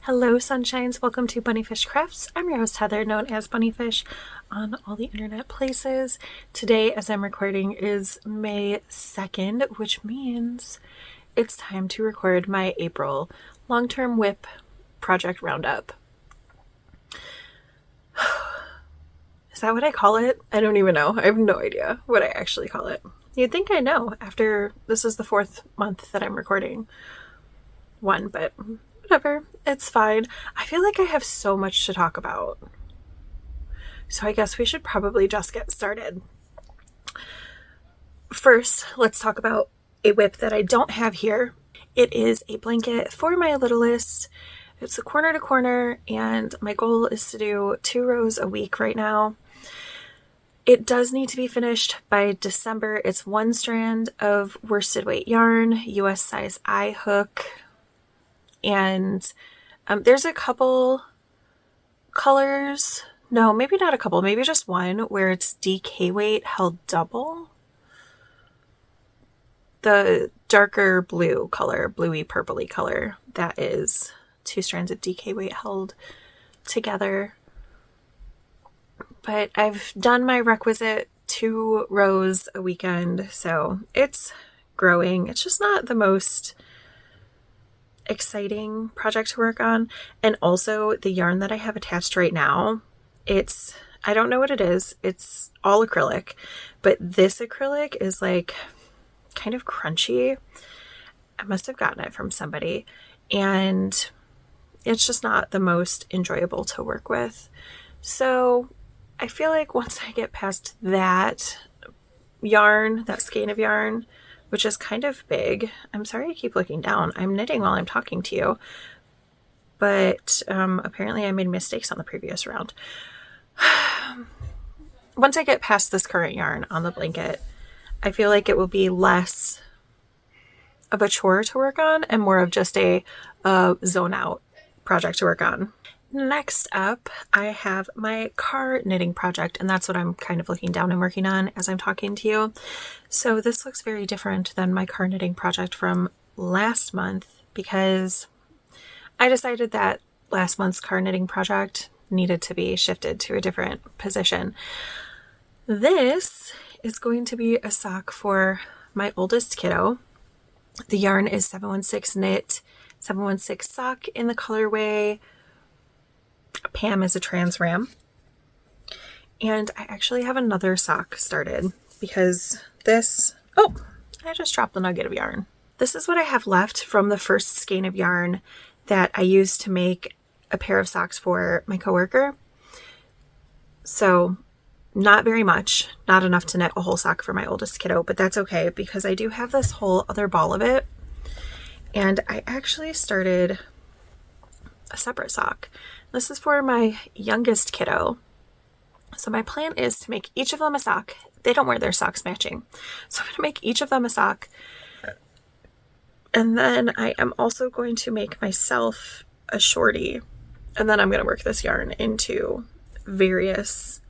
Hello sunshines, welcome to Bunnyfish Crafts. I'm your host Heather, known as Bunnyfish on all the internet places. Today, as I'm recording, is May 2nd, which means it's time to record my April long-term whip project roundup. Is that what I call it? I don't even know. I have no idea what I actually call it. You'd think I know after this is the 4th month that I'm recording one, but whatever, it's fine. I feel like I have so much to talk about, so I guess we should probably just get started. First, let's talk about a whip that I don't have here. It is a blanket for my littlest. It's a corner to corner, and my goal is to do 2 rows a week right now. It does need to be finished by December. It's 1 strand of worsted weight yarn, US size eye hook, and there's a couple colors, no, maybe not a couple, maybe just one, where it's DK weight held double. The darker blue color, bluey purpley color, that is 2 strands of DK weight held together. But I've done my requisite 2 rows a weekend, so it's growing. It's just not the most exciting project to work on. And also the yarn that I have attached right now, I don't know what it is. It's all acrylic, but this acrylic is like kind of crunchy. I must have gotten it from somebody, and it's just not the most enjoyable to work with. So I feel like once I get past that yarn, that skein of yarn, which is kind of big. I'm sorry I keep looking down. I'm knitting while I'm talking to you. But apparently I made mistakes on the previous round. Once I get past this current yarn on the blanket, I feel like it will be less of a chore to work on and more of just a zone out project to work on. Next up, I have my car knitting project, and that's what I'm kind of looking down and working on as I'm talking to you. So this looks very different than my car knitting project from last month because I decided that last month's car knitting project needed to be shifted to a different position. This is going to be a sock for my oldest kiddo. The yarn is 716 knit, 716 sock in the colorway Pam is a trans ram. And I actually have another sock started because I just dropped the nugget of yarn. This is what I have left from the first skein of yarn that I used to make a pair of socks for my coworker. So not very much, not enough to knit a whole sock for my oldest kiddo, but that's okay because I do have this whole other ball of it. And I actually started a separate sock. This is for my youngest kiddo. So my plan is to make each of them a sock. They don't wear their socks matching. So I'm going to make each of them a sock. And then I am also going to make myself a shorty. And then I'm going to work this yarn into various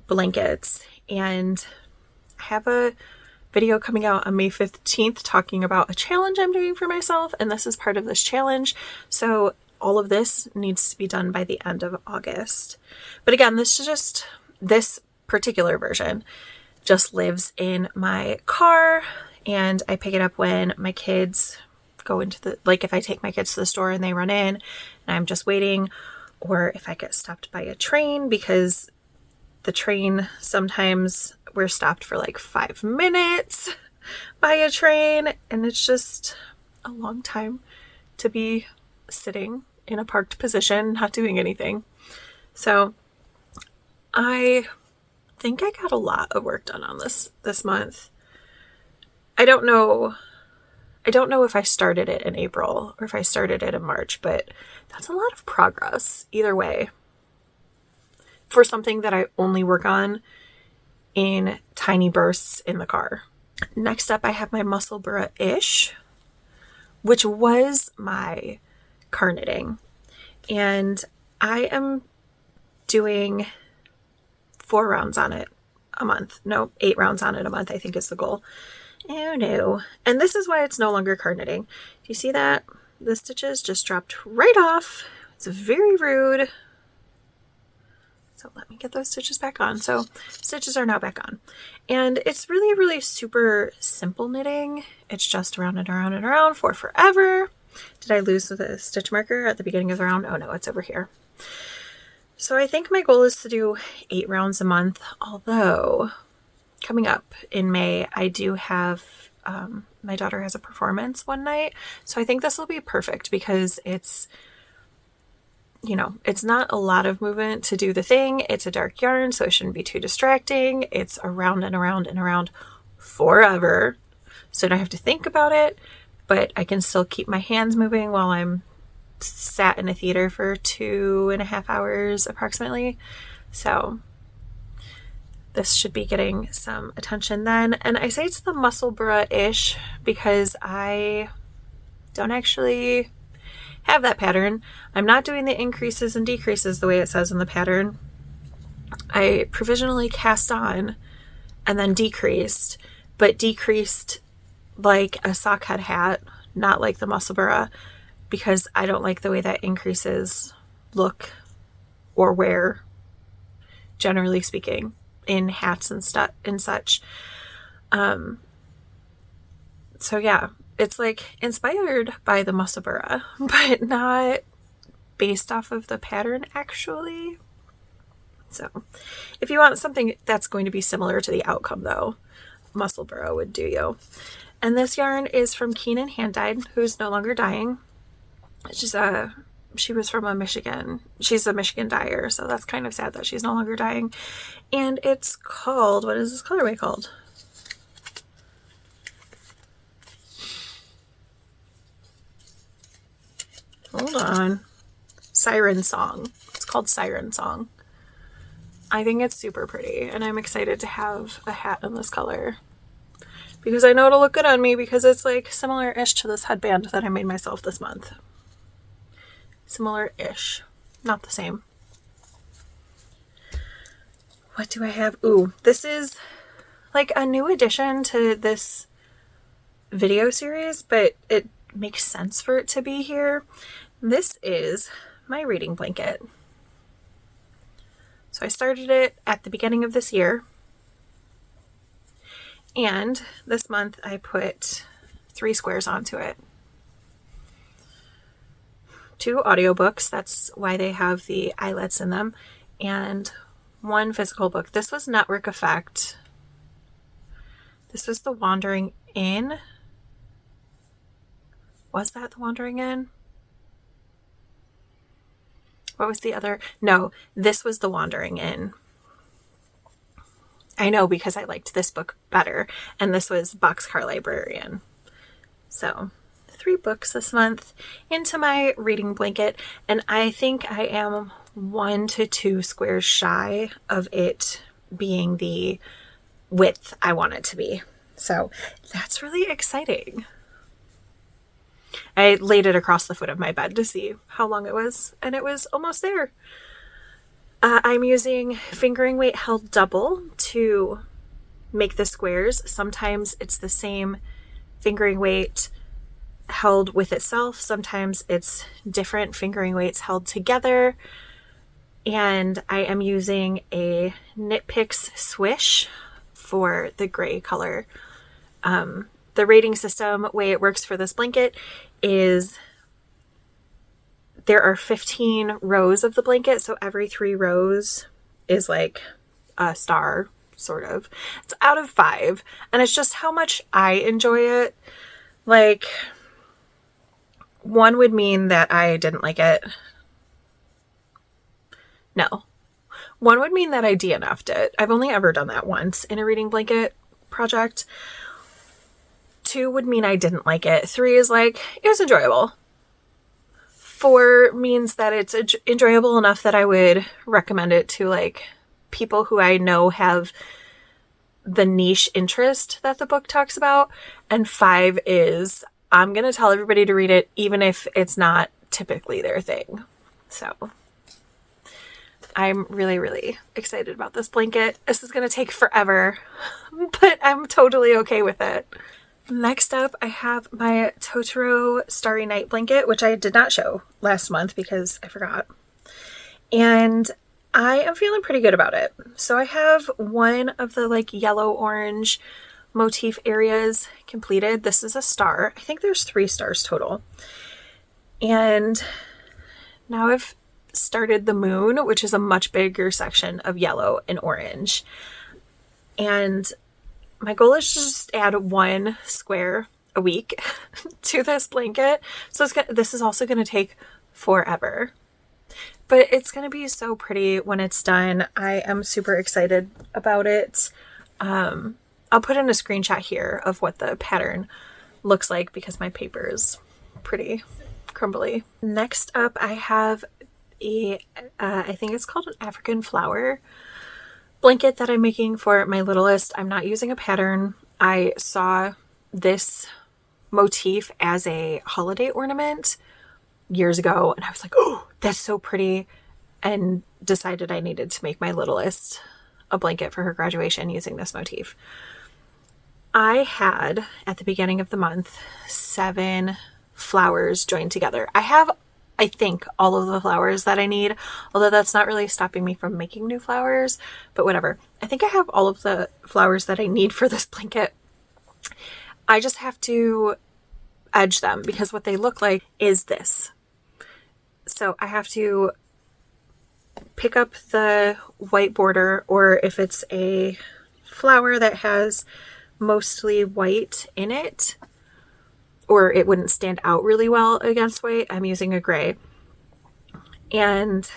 blankets. And I have a video coming out on May 15th talking about a challenge I'm doing for myself. And this is part of this challenge. So all of this needs to be done by the end of August. But again, this particular version just lives in my car, and I pick it up when my kids go into if I take my kids to the store and they run in and I'm just waiting, or if I get stopped by a train, because the train, sometimes we're stopped for like 5 minutes by a train, and it's just a long time to be sitting in a parked position, not doing anything. So I think I got a lot of work done on this month. I don't know if I started it in April or if I started it in March, but that's a lot of progress either way for something that I only work on in tiny bursts in the car. Next up, I have my Musselburgh-ish, which was my car knitting, and I am doing 4 rounds on it a month. No, 8 rounds on it a month, I think is the goal. Oh no. And this is why it's no longer car knitting. Do you see that? the stitches just dropped right off. It's very rude. So let me get those stitches back on. So stitches are now back on. And it's really, really super simple knitting. It's just around and around and around for forever. Did I lose the stitch marker at the beginning of the round? Oh no, it's over here. So I think my goal is to do 8 rounds a month, although coming up in May, I do have, my daughter has a performance one night. So I think this will be perfect because it's, you know, it's not a lot of movement to do the thing. It's a dark yarn, so it shouldn't be too distracting. It's around and around and around forever. So I don't have to think about it, but I can still keep my hands moving while I'm sat in a theater for 2.5 hours approximately. So this should be getting some attention then. And I say it's the Musselburgh-ish because I don't actually have that pattern. I'm not doing the increases and decreases the way it says in the pattern. I provisionally cast on and then decreased, but decreased like a sockhead hat, not like the Musselburgh, because I don't like the way that increases look or wear, generally speaking, in hats and stuff and such. So yeah, it's like inspired by the Musselburgh, but not based off of the pattern actually. So if you want something that's going to be similar to the outcome though, Musselburgh would do you. And this yarn is from Keenan Hand Dyed, who's no longer dyeing. She was from Michigan. She's a Michigan dyer, so that's kind of sad that she's no longer dyeing. And it's called, what is this colorway called? Hold on. Siren Song. It's called Siren Song. I think it's super pretty, and I'm excited to have a hat in this color because I know it'll look good on me because it's like similar-ish to this headband that I made myself this month. Similar-ish. Not the same. What do I have? Ooh, this is like a new addition to this video series, but it makes sense for it to be here. This is my reading blanket. So I started it at the beginning of this year. And this month I put 3 squares onto it. 2 audiobooks, that's why they have the eyelets in them, and 1 physical book. This was Network Effect. This was The Wandering Inn. Was that The Wandering Inn? What was the other? No, this was The Wandering Inn. I know because I liked this book better, and this was Boxcar Librarian. So 3 books this month into my reading blanket, and I think I am 1 to 2 squares shy of it being the width I want it to be. So that's really exciting. I laid it across the foot of my bed to see how long it was, and it was almost there. I'm using fingering weight held double to make the squares. Sometimes it's the same fingering weight held with itself. Sometimes it's different fingering weights held together. And I am using a Knit Picks Swish for the gray color. The rating system way it works for this blanket is there are 15 rows of the blanket, so every 3 rows is like a star, sort of. It's out of 5, and it's just how much I enjoy it. Like, 1 would mean that I didn't like it. No. 1 would mean that I DNF'd it. I've only ever done that once in a reading blanket project. 2 would mean I didn't like it. 3 is like, it was enjoyable. 4 means that it's enjoyable enough that I would recommend it to like people who I know have the niche interest that the book talks about. And 5 is, I'm going to tell everybody to read it even if it's not typically their thing. So I'm really, really excited about this blanket. This is going to take forever, but I'm totally okay with it. Next up, I have my Totoro Starry Night blanket, which I did not show last month because I forgot. And I am feeling pretty good about it. So I have one of the like yellow-orange motif areas completed. This is a star. I think there's 3 stars total. And now I've started the moon, which is a much bigger section of yellow and orange. And my goal is to just add 1 square a week to this blanket. So this is also going to take forever. But it's going to be so pretty when it's done. I am super excited about it. I'll put in a screenshot here of what the pattern looks like because my paper is pretty crumbly. Next up, I have I think it's called an African flower blanket that I'm making for my littlest. I'm not using a pattern. I saw this motif as a holiday ornament years ago and I was like, oh, that's so pretty, and decided I needed to make my littlest a blanket for her graduation using this motif. I had, at the beginning of the month, 7 flowers joined together. I have, I think, all of the flowers that I need, although that's not really stopping me from making new flowers, but whatever. I think I have all of the flowers that I need for this blanket. I just have to edge them because what they look like is this. So I have to pick up the white border, or if it's a flower that has mostly white in it, or it wouldn't stand out really well against white, I'm using a gray. And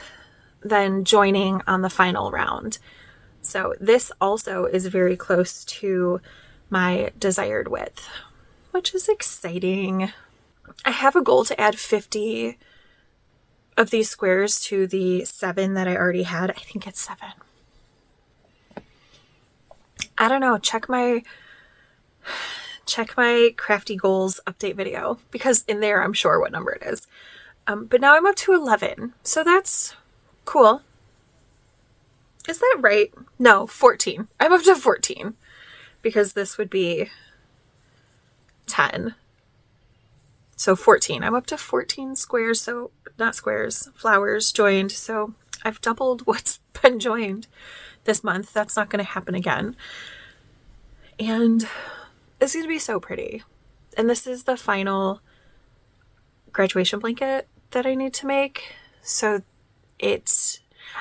then joining on the final round. So this also is very close to my desired width, which is exciting. I have a goal to add 50 of these squares to the 7 that I already had. I think it's 7. I don't know. Check my crafty goals update video because in there I'm sure what number it is. But now I'm up to 11. So that's cool. Is that right? No, 14. I'm up to 14 because this would be 10. So 14. I'm up to 14 squares. So not squares, flowers joined. So I've doubled what's been joined this month. That's not going to happen again. And it's going to be so pretty. And this is the final graduation blanket that I need to make. So I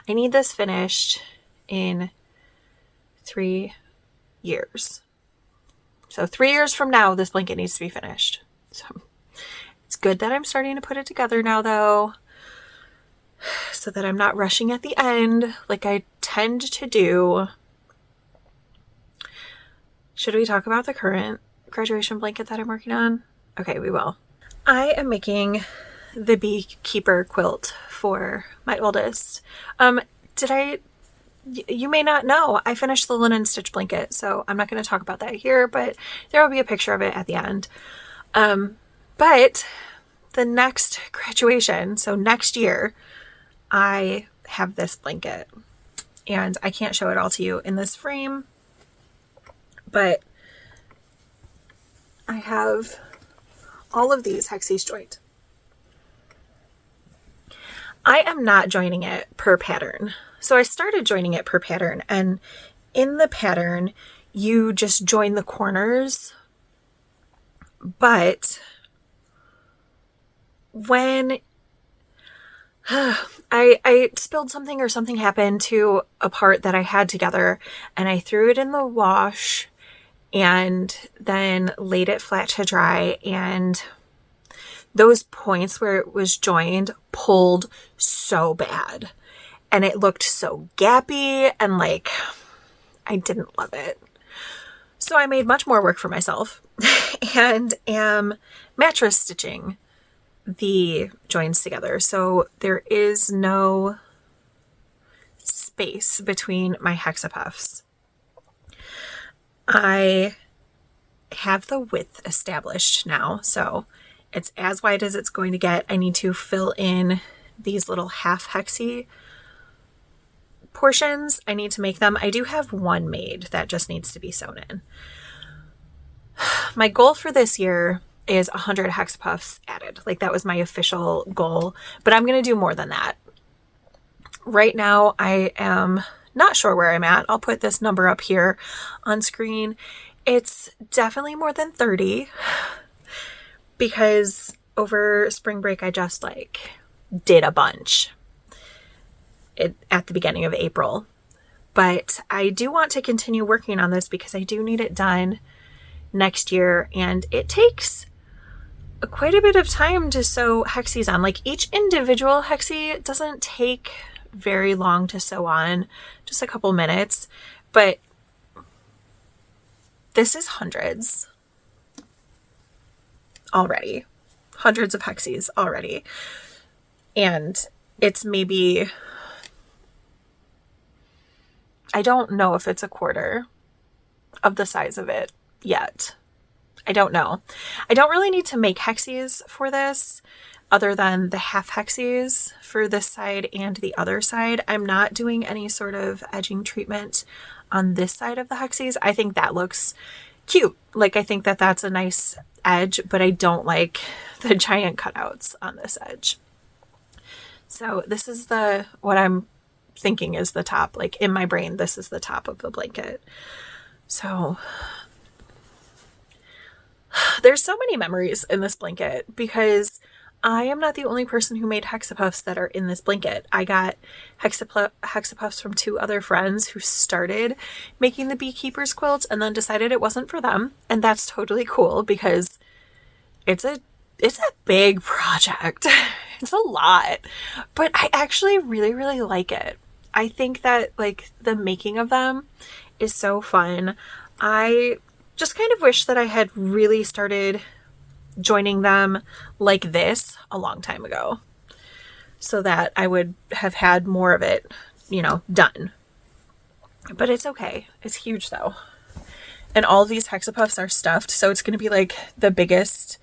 need this finished in 3 years. So 3 years from now, this blanket needs to be finished. So it's good that I'm starting to put it together now, though, so that I'm not rushing at the end like I tend to do. Should we talk about the current graduation blanket that I'm working on? Okay, we will. I am making the beekeeper quilt for my oldest. You may not know, I finished the linen stitch blanket, so I'm not going to talk about that here, but there will be a picture of it at the end. But the next graduation, so next year, I have this blanket, and I can't show it all to you in this frame, but I have all of these hexes joined. I am not joining it per pattern. So I started joining it per pattern, and in the pattern, you just join the corners, but when I spilled something or something happened to a part that I had together, and I threw it in the wash and then laid it flat to dry, and those points where it was joined pulled so bad, and it looked so gappy, and like I didn't love it. So I made much more work for myself and am mattress stitching the joins together. So there is no space between my hexapuffs. I have the width established now, so it's as wide as it's going to get. I need to fill in these little half hexy portions. I need to make them. I do have one made that just needs to be sewn in. My goal for this year is 100 hex puffs added. Like that was my official goal, but I'm going to do more than that. Right now, I am not sure where I'm at. I'll put this number up here on screen. It's definitely more than 30 because over spring break, I just like did a bunch at the beginning of April. But I do want to continue working on this because I do need it done next year, and it takes quite a bit of time to sew hexies on. Like each individual hexie doesn't take very long to sew on, just a couple minutes, but this is hundreds already, hundreds of hexies already, and it's maybe, I don't know if it's a quarter of the size of it yet. I don't know. I don't really need to make hexies for this other than the half hexies for this side and the other side. I'm not doing any sort of edging treatment on this side of the hexies. I think that looks cute. Like I think that that's a nice edge, but I don't like the giant cutouts on this edge. So this is what I'm thinking is the top. Like in my brain, this is the top of the blanket. So there's so many memories in this blanket because I am not the only person who made hexapuffs that are in this blanket. I got hexapuffs from 2 other friends who started making the beekeeper's quilt and then decided it wasn't for them. And that's totally cool because it's a big project. It's a lot, but I actually really, really like it. I think that like the making of them is so fun. I just kind of wish that I had really started joining them like this a long time ago so that I would have had more of it, done. But it's okay. It's huge though. And all these hexapuffs are stuffed, so it's going to be like the biggest,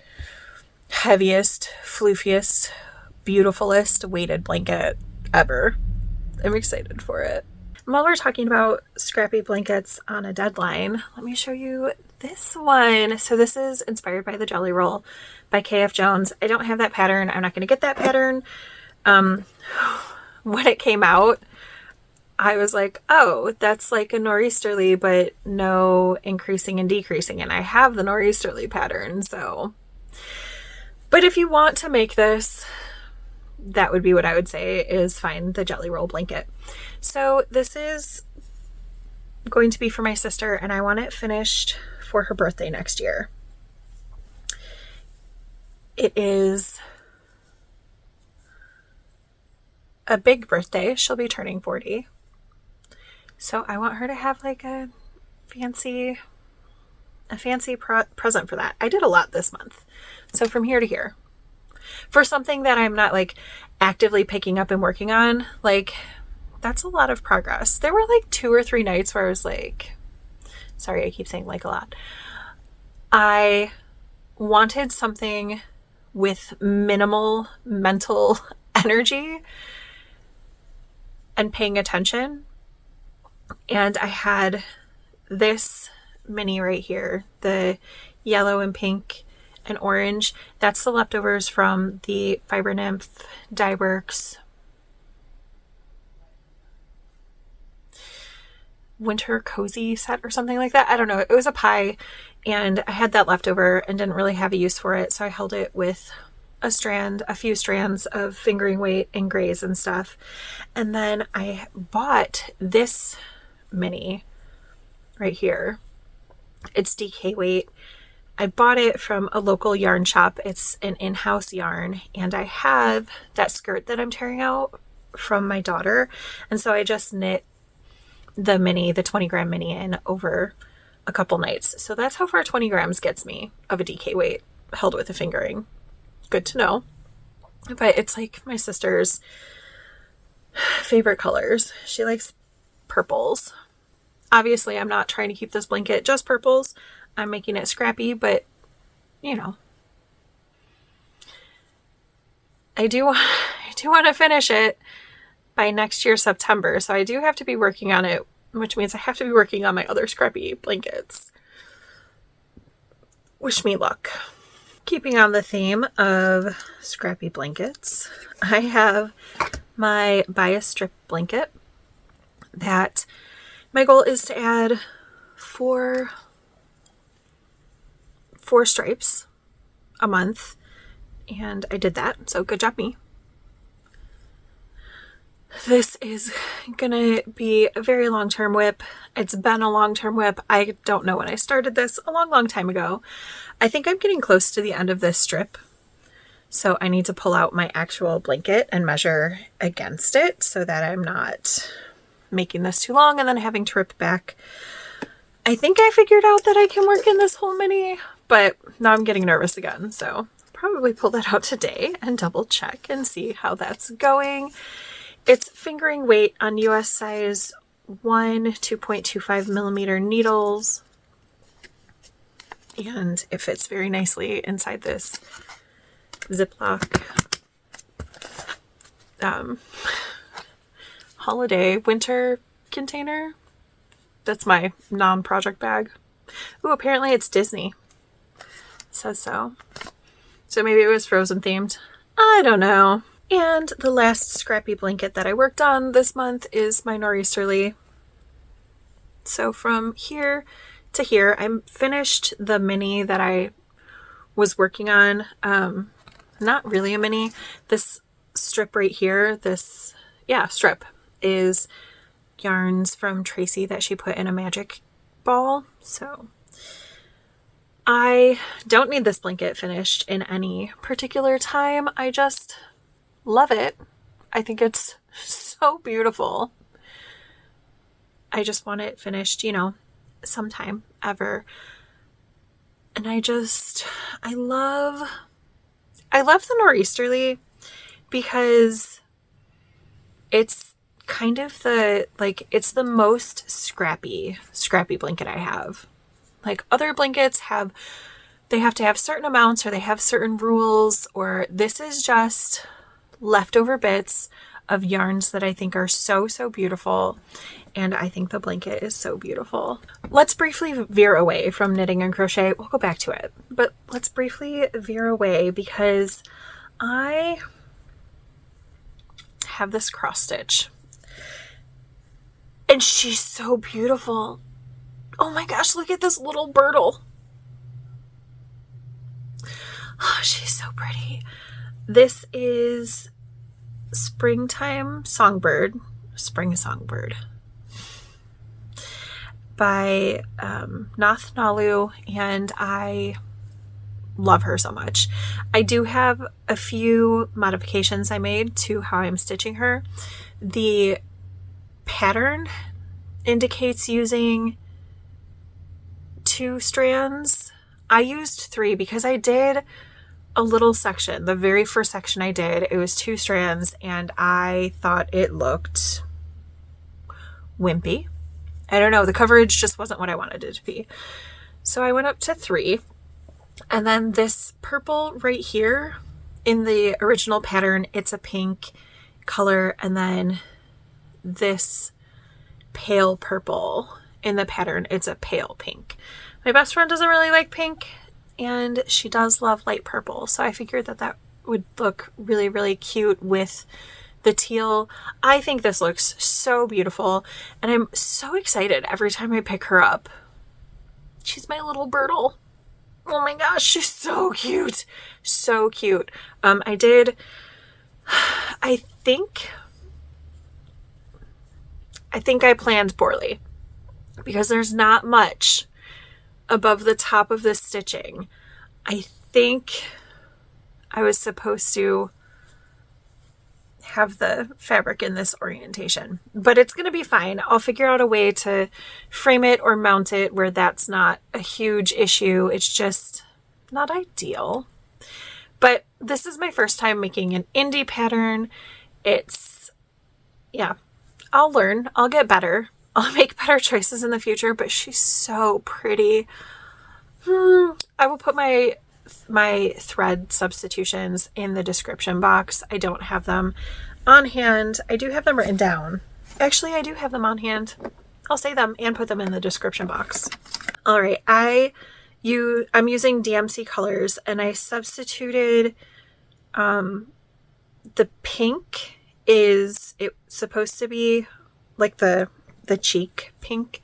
heaviest, floofiest, beautifulest weighted blanket ever. I'm excited for it. While we're talking about scrappy blankets on a deadline, let me show you this one. So this is inspired by the Jelly Roll by KF Jones. I don't have that pattern. I'm not going to get that pattern. When it came out, I was like, oh, that's like a Northeasterly, but no increasing and decreasing. And I have the Northeasterly pattern. So, but if you want to make this, that would be what I would say is find the Jelly Roll blanket. So this is going to be for my sister, and I want it finished for her birthday next year. It is a big birthday. She'll be turning 40. So I want her to have like a fancy present for that. I did a lot this month. So from here to here. For something that I'm not like actively picking up and working on, like that's a lot of progress. There were like 2 or 3 nights where I was like, sorry, I keep saying like a lot. I wanted something with minimal mental energy and paying attention. And I had this mini right here, the yellow and pink and orange. That's the leftovers from the Fiber Nymph Dyeworks winter cozy set or something like that. I don't know. It was a pie and I had that left over and didn't really have a use for it. So I held it with a few strands of fingering weight and grays and stuff. And then I bought this mini right here. It's DK weight. I bought it from a local yarn shop. It's an in-house yarn, and I have that skirt that I'm tearing out from my daughter. And so I just knit the 20 gram mini in over a couple nights. So that's how far 20 grams gets me of a DK weight held with a fingering. Good to know. But it's like my sister's favorite colors. She likes purples. Obviously, I'm not trying to keep this blanket just purples. I'm making it scrappy, but I do want to finish it by next year, September. So I do have to be working on it, which means I have to be working on my other scrappy blankets. wish me luck. Keeping on the theme of scrappy blankets, I have my bias strip blanket that my goal is to add four stripes a month, and I did that, so good job me. This is gonna be a very long-term whip. It's been a long-term whip. I don't know when I started this, a long time ago. I think I'm getting close to the end of this strip, so I need to pull out my actual blanket and measure against it so that I'm not making this too long and then having to rip back. I think I figured out that I can work in this whole mini, but now I'm getting nervous again, so probably pull that out today and double check and see how that's going. It's fingering weight on US size 2.25 millimeter needles, and it fits very nicely inside this Ziploc holiday winter container. That's my non-project bag. Ooh, apparently it's Disney. Says so. So maybe it was Frozen themed. I don't know. And the last scrappy blanket that I worked on this month is my Northeasterly. So from here to here, I'm finished the mini that I was working on. Not really a mini. This strip right here, strip is yarns from Tracy that she put in a magic ball. So I don't need this blanket finished in any particular time. I just love it. I think it's so beautiful. I just want it finished, sometime ever. And I love the Northeasterly because it's kind of it's the most scrappy blanket I have. Like other blankets they have to have certain amounts, or they have certain rules, or this is just leftover bits of yarns that I think are so beautiful, and I think the blanket is so beautiful. Let's briefly veer away from knitting and crochet. We'll go back to it, but let's briefly veer away because I have this cross stitch and she's so beautiful. Oh my gosh, look at this little birdle. Oh, she's so pretty. This is Spring Songbird by Nath Nalu, and I love her so much. I do have a few modifications I made to how I'm stitching her. The pattern indicates using 2 strands. I used 3 because I did a little section. The very first section I did, it was 2 strands, and I thought it looked wimpy. I don't know, the coverage just wasn't what I wanted it to be. So I went up to 3. And then this purple right here in the original pattern, it's a pink color, and then this pale purple in the pattern, it's a pale pink. My best friend doesn't really like pink, and she does love light purple, so I figured that would look really cute with the teal. I think this looks so beautiful, and I'm so excited every time I pick her up. She's my little birdle. Oh my gosh, she's so cute. So cute. I think I planned poorly because there's not much above the top of this stitching. I think I was supposed to have the fabric in this orientation, but it's going to be fine. I'll figure out a way to frame it or mount it where that's not a huge issue. It's just not ideal. But this is my first time making an indie pattern. I'll learn. I'll get better. I'll make better choices in the future, but she's so pretty. I will put my thread substitutions in the description box. I don't have them on hand. I do have them written down. Actually, I do have them on hand. I'll say them and put them in the description box. All right, I I'm using DMC colors, and I substituted the pink it's supposed to be like the cheek pink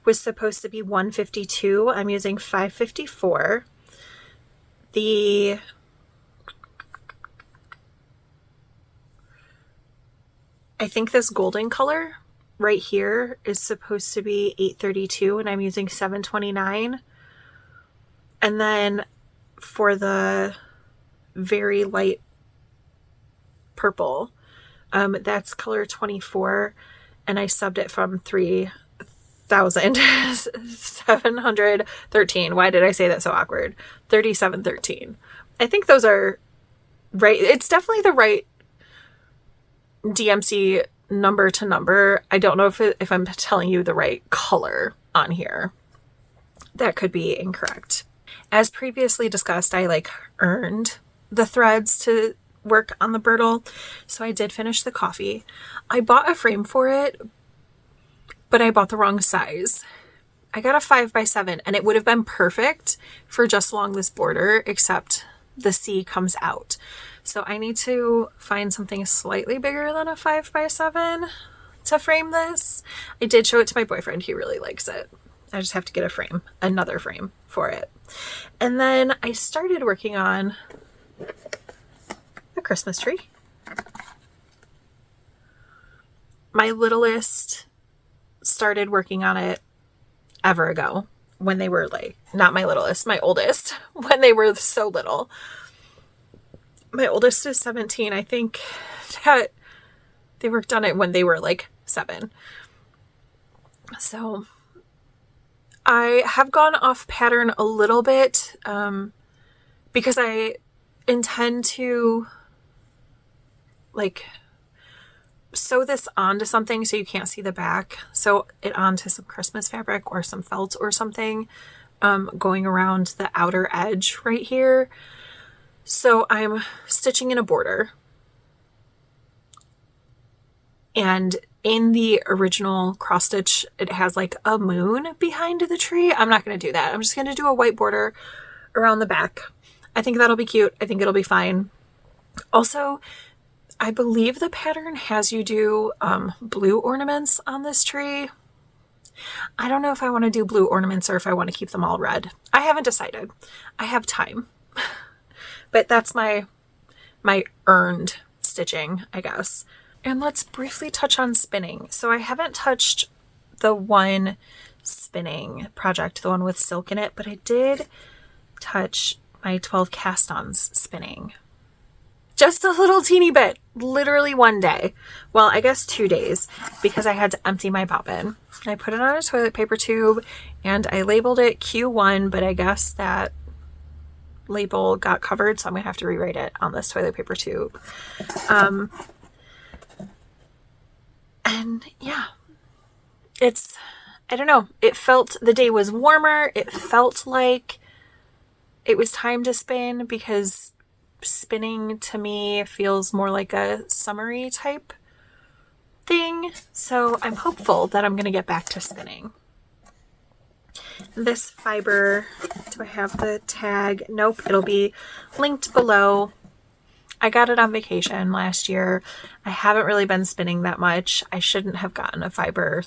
was supposed to be 152. I'm using 554. I think this golden color right here is supposed to be 832, and I'm using 729. And then for the very light purple, that's color 24, and I subbed it from 3,713. Why did I say that so awkward? 3713. I think those are right. It's definitely the right DMC number to number. I don't know if I'm telling you the right color on here. That could be incorrect. As previously discussed, I earned the threads to work on the Bertle, so I did finish the coffee. I bought a frame for it, but I bought the wrong size. I got a 5x7, and it would have been perfect for just along this border, except the C comes out. So I need to find something slightly bigger than a 5x7 to frame this. I did show it to my boyfriend. He really likes it. I just have to get another frame for it. And then I started working on a Christmas tree. My littlest started working on it ever ago, when they were not my littlest, my oldest, when they were so little. My oldest is 17. I think that they worked on it when they were 7. So I have gone off pattern a little bit because I intend to sew this onto something so you can't see the back. Sew it onto some Christmas fabric or some felt or something going around the outer edge right here. So I'm stitching in a border. And in the original cross stitch, it has a moon behind the tree. I'm not going to do that. I'm just going to do a white border around the back. I think that'll be cute. I think it'll be fine. Also, I believe the pattern has you do blue ornaments on this tree. I don't know if I want to do blue ornaments or if I want to keep them all red. I haven't decided. I have time. But that's my earned stitching, I guess. And let's briefly touch on spinning. So I haven't touched the one spinning project, the one with silk in it, but I did touch my 12 cast-ons spinning. Just a little teeny bit, literally one day. Well, I guess 2 days, because I had to empty my bobbin. I put it on a toilet paper tube and I labeled it Q1, but I guess that label got covered, so I'm gonna have to rewrite it on this toilet paper tube. And yeah, I don't know, the day was warmer. It felt like it was time to spin, because spinning to me feels more like a summery type thing. So I'm hopeful that I'm gonna get back to spinning. This fiber, do I have the tag? Nope, it'll be linked below. I got it on vacation last year. I haven't really been spinning that much. I shouldn't have gotten a fiber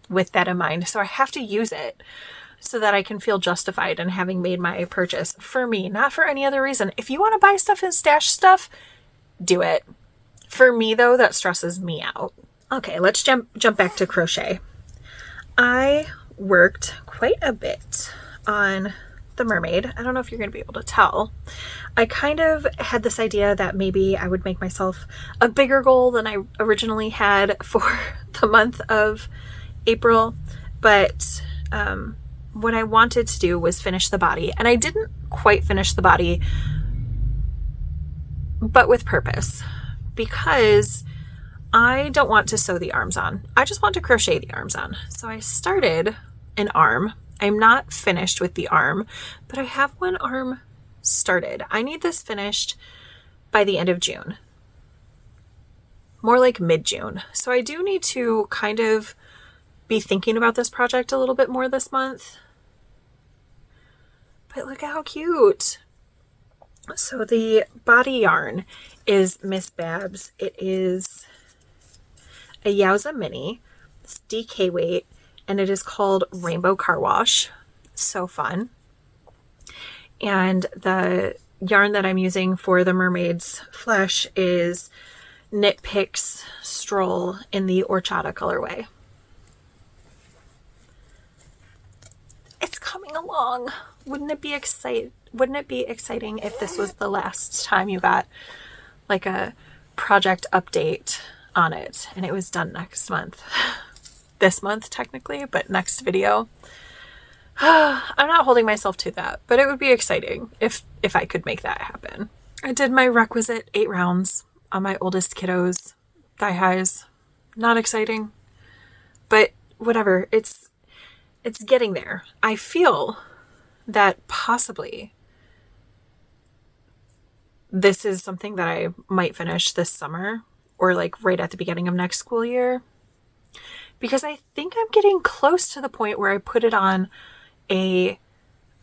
with that in mind. So I have to use it so that I can feel justified in having made my purchase for me, not for any other reason. If you want to buy stuff and stash stuff, do it. For me though, that stresses me out. Okay, let's jump back to crochet. I worked quite a bit on the mermaid. I don't know if you're going to be able to tell. I kind of had this idea that maybe I would make myself a bigger goal than I originally had for the month of April, but what I wanted to do was finish the body, and I didn't quite finish the body, but with purpose, because I don't want to sew the arms on. I just want to crochet the arms on. So I started an arm. I'm not finished with the arm, but I have one arm started. I need this finished by the end of June. More like mid-June. So I do need to kind of be thinking about this project a little bit more this month. But look how cute. So the body yarn is Miss Babs. It is a Yowza mini. It's DK weight, and it is called Rainbow Carwash. So fun. And the yarn that I'm using for the mermaid's flesh is Knit Picks Stroll in the Horchata colorway. It's coming along. Wouldn't it be exciting if this was the last time you got like a project update on it and it was done next month? This month technically, but next video. I'm not holding myself to that, but it would be exciting if I could make that happen. I did my requisite 8 rounds on my oldest kiddos' thigh highs. Not exciting, but whatever. It's getting there. I feel that possibly this is something that I might finish this summer or like right at the beginning of next school year, because I think I'm getting close to the point where I put it on a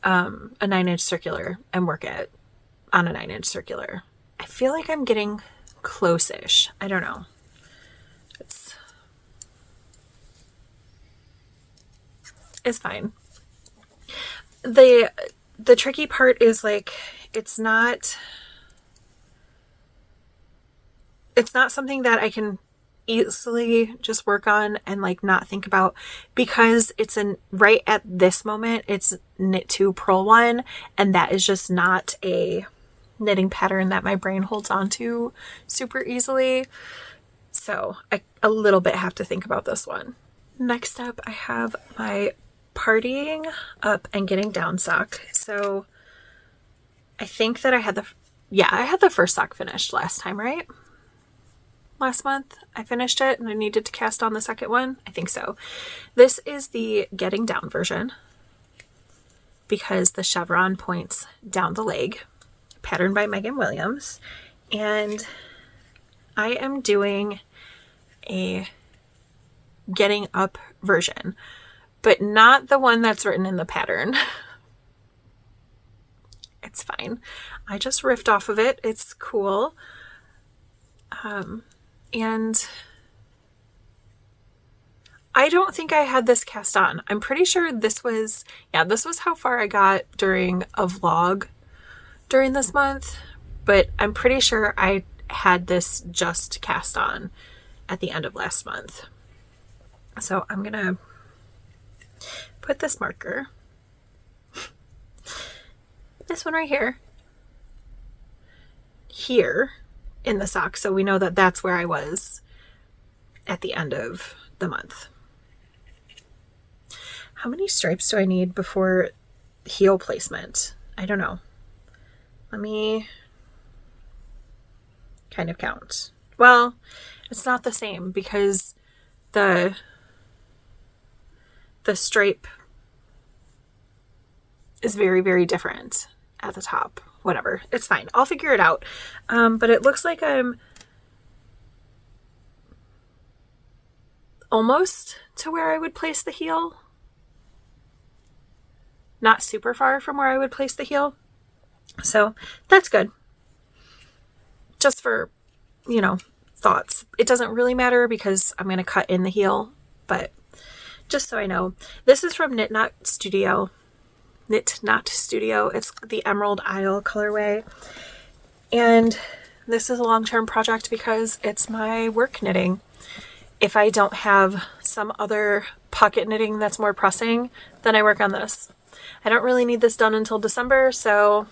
9-inch circular and work it on a 9-inch circular. I feel like I'm getting close-ish. I don't know. It's fine. The tricky part is like it's not something that I can easily just work on and like not think about, because it's right at this moment it's knit 2 purl 1, and that is just not a knitting pattern that my brain holds on to super easily. So I a little bit have to think about this one. Next up, I have my partying up and getting down sock. So I think that I had the first sock finished last time, right? Last month I finished it and I needed to cast on the second one. I think so. This is the getting down version because the chevron points down the leg, patterned by Megan Williams. And I am doing a getting up version, but not the one that's written in the pattern. It's fine. I just riffed off of it. It's cool. And I don't think I had this cast on. I'm pretty sure this was how far I got during a vlog during this month, but I'm pretty sure I had this just cast on at the end of last month. So I'm gonna put this marker, this one right here in the sock, so we know that that's where I was at the end of the month. How many stripes do I need before heel placement? I don't know. Let me kind of count. Well, it's not the same because the stripe is very, very different at the top. Whatever, it's fine. I'll figure it out. But it looks like I'm almost to where I would place the heel. Not super far from where I would place the heel. So that's good. Just for, thoughts. It doesn't really matter because I'm going to cut in the heel, but just so I know. This is from Knit Knot Studio. It's the Emerald Isle colorway. And this is a long-term project because it's my work knitting. If I don't have some other pocket knitting that's more pressing, then I work on this. I don't really need this done until December, so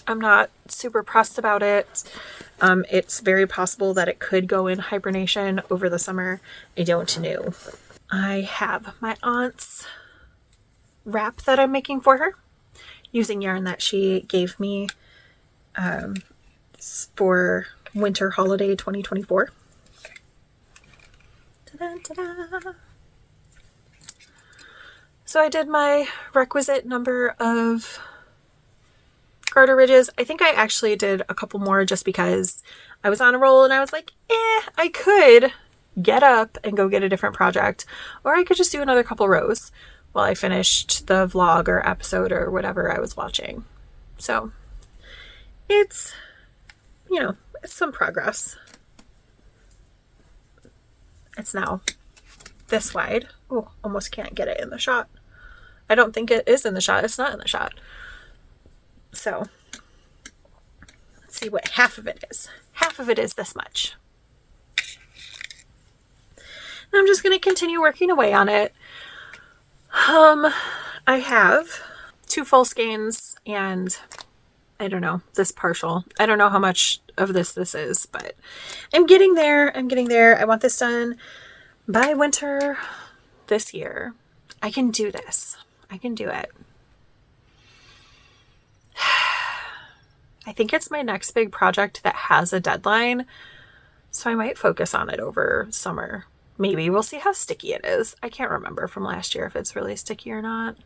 I'm not super pressed about it. It's very possible that it could go in hibernation over the summer. I don't know. I have my aunt's wrap that I'm making for her using yarn that she gave me for winter holiday 2024. Ta-da, ta-da. So I did my requisite number of garter ridges. I think I actually did a couple more just because I was on a roll and I was like, I could get up and go get a different project, or I could just do another couple rows, while I finished the vlog or episode or whatever I was watching. So it's, you know, it's some progress. It's now this wide. Oh, almost can't get it in the shot. I don't think it is in the shot. It's not in the shot. So let's see what half of it is. Half of it is this much. And I'm just going to continue working away on it. I have 2 full skeins and I don't know, this partial. I don't know how much of this is, but I'm getting there. I'm getting there. I want this done by winter this year. I can do this. I can do it. I think it's my next big project that has a deadline, so I might focus on it over summer. Maybe. We'll see how sticky it is. I can't remember from last year if it's really sticky or not.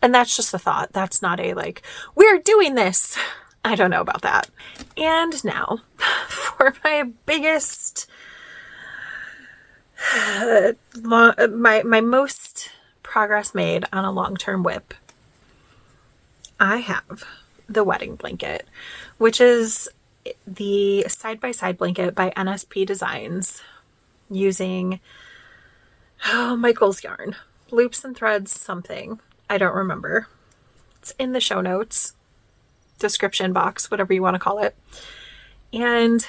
And that's just a thought. That's not a like, we're doing this. I don't know about that. And now for my biggest, my most progress made on a long-term whip. I have the wedding blanket, which is the side-by-side blanket by NSP Designs using Michael's yarn, loops and threads, something. I don't remember. It's in the show notes, description box, whatever you want to call it. And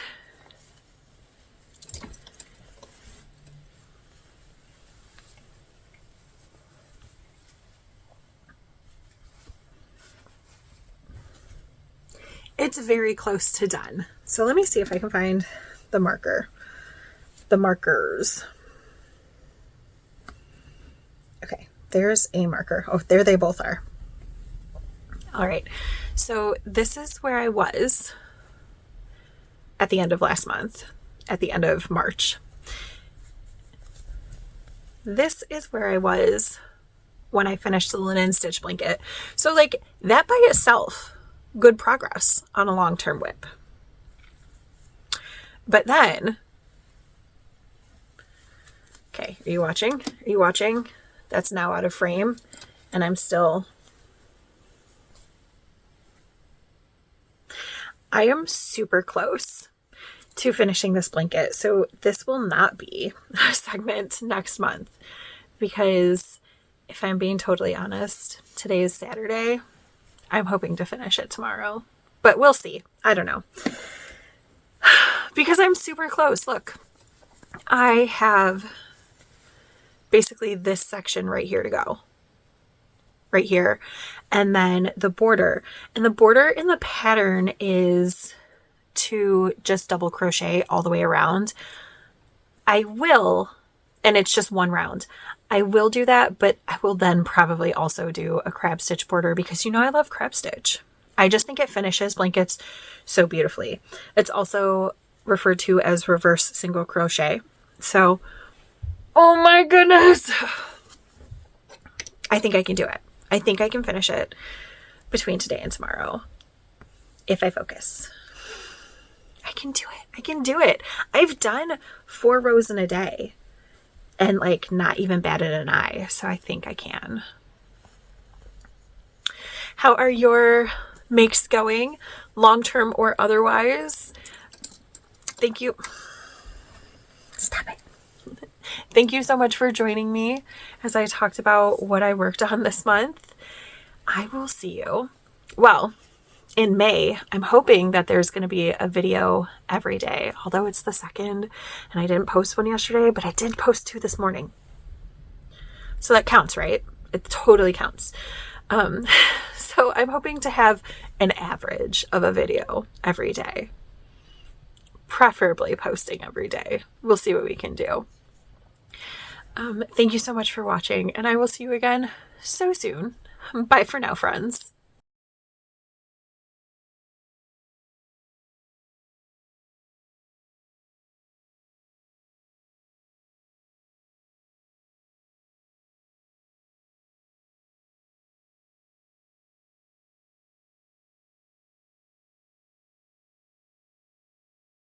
it's very close to done. So let me see if I can find the marker. The markers. Okay, there's a marker. Oh, there they both are. All right, so this is where I was at the end of last month, at the end of March. This is where I was when I finished the linen stitch blanket. So like that by itself, good progress on a long-term whip. But then, okay, are you watching? Are you watching? That's now out of frame and I'm still, I am super close to finishing this blanket. So this will not be a segment next month because if I'm being totally honest, today is Saturday. I'm hoping to finish it tomorrow, but we'll see. I don't know. Because I'm super close. Look, I have basically this section right here to go. Right here. And then the border. And the border in the pattern is to just double crochet all the way around. I will, and it's just one round. I will do that, but I will then probably also do a crab stitch border because you know I love crab stitch. I just think it finishes blankets so beautifully. It's also referred to as reverse single crochet. So, oh my goodness. I think I can do it. I think I can finish it between today and tomorrow if I focus. I can do it. I can do it. I've done 4 rows in a day and like not even batted an eye. So I think I can. How are your makes going, long-term or otherwise? Thank you. Stop it. Thank you so much for joining me as I talked about what I worked on this month. I will see you. Well, in May, I'm hoping that there's going to be a video every day, although it's the 2nd and I didn't post one yesterday, but I did post 2 this morning. So that counts, right? It totally counts. So I'm hoping to have an average of a video every day, preferably posting every day. We'll see what we can do. Thank you so much for watching, and I will see you again so soon. Bye for now, friends.